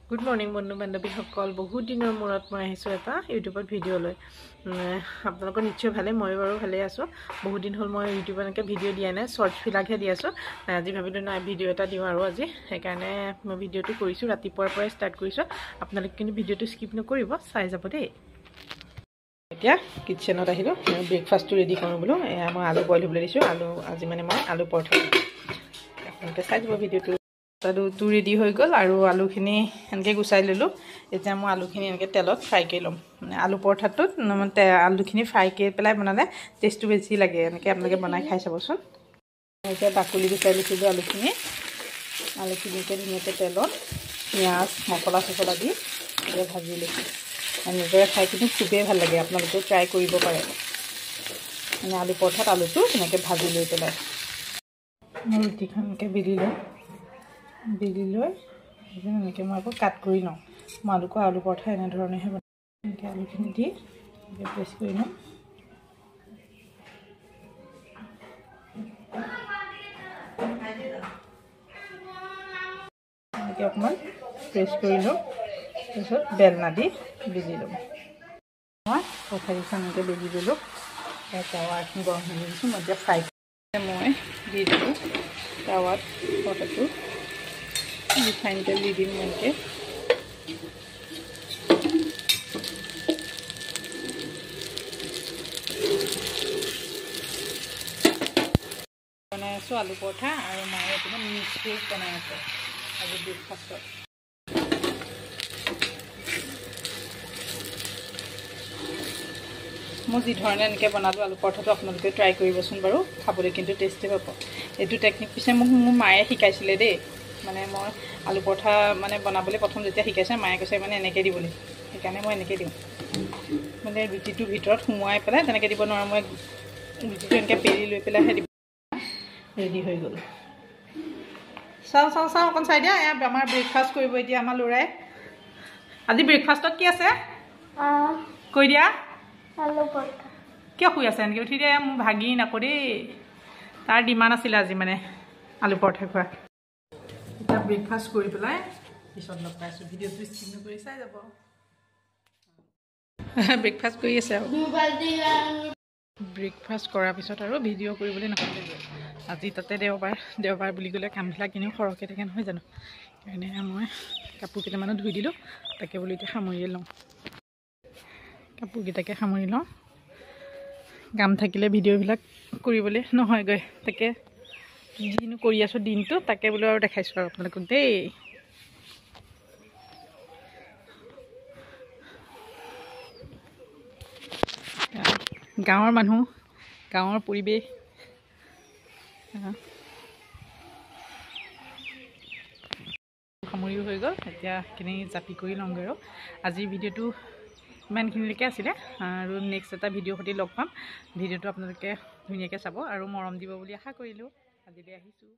Good morning বন্ধু বান্ধৱীসকল। বহুত দিনৰ মূৰত মই আহিছোঁ এটা ইউটিউবত ভিডিঅ' লৈ। আপোনালোকৰ নিশ্চয় ভালে, মই বাৰু ভালে আছোঁ। বহুত দিন হ'ল মই ইউটিউবত এনেকৈ ভিডিঅ' দিয়া নাই, শ্বৰ্টছবিলাকহে দি আছোঁ। আজি ভাবিলোঁ নাই ভিডিঅ' এটা দিওঁ আৰু আজি সেইকাৰণে মই ভিডিঅ'টো কৰিছোঁ। ৰাতিপুৱাৰ পৰাই ষ্টাৰ্ট কৰিছোঁ। আপোনালোকে কিন্তু ভিডিঅ'টো স্কিপ নকৰিব, চাই যাব দেই। এতিয়া কিটচেনত আহিলোঁ, ব্ৰেকফাষ্টটো ৰেডি কৰোঁ বোলো। এয়া মই আলু বইল হ'বলৈ দিছোঁ। আজি মানে মই আলু পৰঠা আপোনালোকে চাই যাব ভিডিঅ'টো। আলুটো ৰেডি হৈ গ'ল আৰু আলুখিনি এনেকৈ গুচাই ল'লোঁ। এতিয়া মই আলুখিনি এনেকৈ তেলত ফ্ৰাই কৰি ল'ম। আলু পৰঠাটোত আলুখিনি ফ্ৰাই কৰি পেলাই বনালে টেষ্টটো বেছি লাগে। এনেকৈ আপোনালোকে বনাই খাই চাবচোন। এতিয়া বাকলি গুচাই লৈছিলোঁ আলুখিনিকে ধুনীয়াকৈ তেলত পিঁয়াজ মছলা চছলা দি এতিয়া ভাজি লৈছোঁ। এনেদৰে খাই কিন্তু খুবেই ভাল লাগে, আপোনালোকেও ট্ৰাই কৰিব পাৰে। মানে আলু পৰঠাত আলুটো এনেকৈ ভাজি লৈ পেলাই মই ৰুটিখন এনেকৈ বেলি লৈ এনেকৈ মই আকৌ কাট কৰি লওঁ। মই আলু পৰঠা এনেধৰণেহে বনাওঁ। এনেকৈ আলুখিনি দি এনেকৈ প্ৰেছ কৰি লওঁ। এনেকৈ অকণমান প্ৰেছ কৰি লওঁ, তাৰপিছত বেলনা দি বেলি ল'ম। মই পৰঠাকেইখন এনেকৈ বেলি দিলোঁ। তাৱা এখন গৰম হৈ দিছোঁ। মই এতিয়া ফ্ৰাই মই দি দিলোঁ তাৱাত পৰঠাটো। ৰিফাইন তেল দি দিম এনেকৈ। বনাই আছোঁ আলু পৰঠা আৰু মায়ে এইপিনে মিক্স ভেজ বনাই আছে আজি ব্ৰেকফাষ্টত। মই যি ধৰণে এনেকৈ বনালোঁ আলু পৰঠাটো আপোনালোকে ট্ৰাই কৰিবচোন বাৰু, খাবলৈ কিন্তু টেষ্টি পাব। এইটো টেকনিক পিছে মোক মোৰ মায়ে শিকাইছিলে দেই। মানে মই আলু পৰঠা মানে বনাবলৈ প্ৰথম যেতিয়া শিকাইছে মায়ে কৈছে মানে এনেকৈ দিবলৈ, সেইকাৰণে মই এনেকৈ দিওঁ। মানে ৰুটিটোৰ ভিতৰত সোমোৱাই পেলাই তেনেকৈ দিব নোৱাৰোঁ। মই ৰুটিটো এনেকৈ পেৰি লৈ পেলাইহে দিব। ৰেডি হৈ গ'ল। চাওঁ অকণ চাই দিয়া। এয়া আমাৰ ব্ৰেকফাষ্ট কৰিব এতিয়া আমাৰ ল'ৰাই। আজি ব্ৰেকফাষ্টত কি আছে কৈ দিয়া। আলু পৰঠা। কিয় শুই আছে এনেকৈ? উঠি দিয়া। মোৰ ভাগি নাকো দেই, তাৰ ডিমাণ্ড আছিলে আজি মানে আলু পৰঠা খোৱা। এতিয়া ব্ৰেকফাষ্ট কৰি পেলাই পিছত লগ পাইছোঁ। ভিডিঅ'টো স্কিপ নকৰি চাই যাব। ব্ৰেকফাষ্ট কৰি আছে আৰু ব্ৰেকফাষ্ট কৰাৰ পিছত আৰু ভিডিঅ' কৰিবলৈ নহ'লে আজি তাতে দেওবাৰ বুলি ক'লে কামবিলাক এনেও সৰহকৈ থাকে নহয় জানো। সেইকাৰণে মই কাপোৰ কেইটামানো ধুই দিলোঁ। তাকে বোলো এতিয়া সামৰিয়ে লওঁ। কাপোৰকেইটাকে সামৰি লওঁ। কাম থাকিলে ভিডিঅ'বিলাক কৰিবলৈ নহয়গৈ। তাকে যিনো কৰি আছোঁ দিনটো তাকে বোলো আৰু দেখাইছোঁ আৰু আপোনালোকক দেই। গাঁৱৰ মানুহ, গাঁৱৰ পৰিৱেশ। সামৰিও হৈ গ'ল। এতিয়া সেইখিনি জাপি কৰি লওঁগৈ আৰু আজিৰ ভিডিঅ'টো ইমানখিনিলৈকে আছিলে আৰু নেক্সট এটা ভিডিঅ'ৰ সৈতে লগ পাম। ভিডিঅ'টো আপোনালোকে ধুনীয়াকৈ চাব আৰু মৰম দিব বুলি আশা কৰিলোঁ। আজিলৈ আহিছোঁ।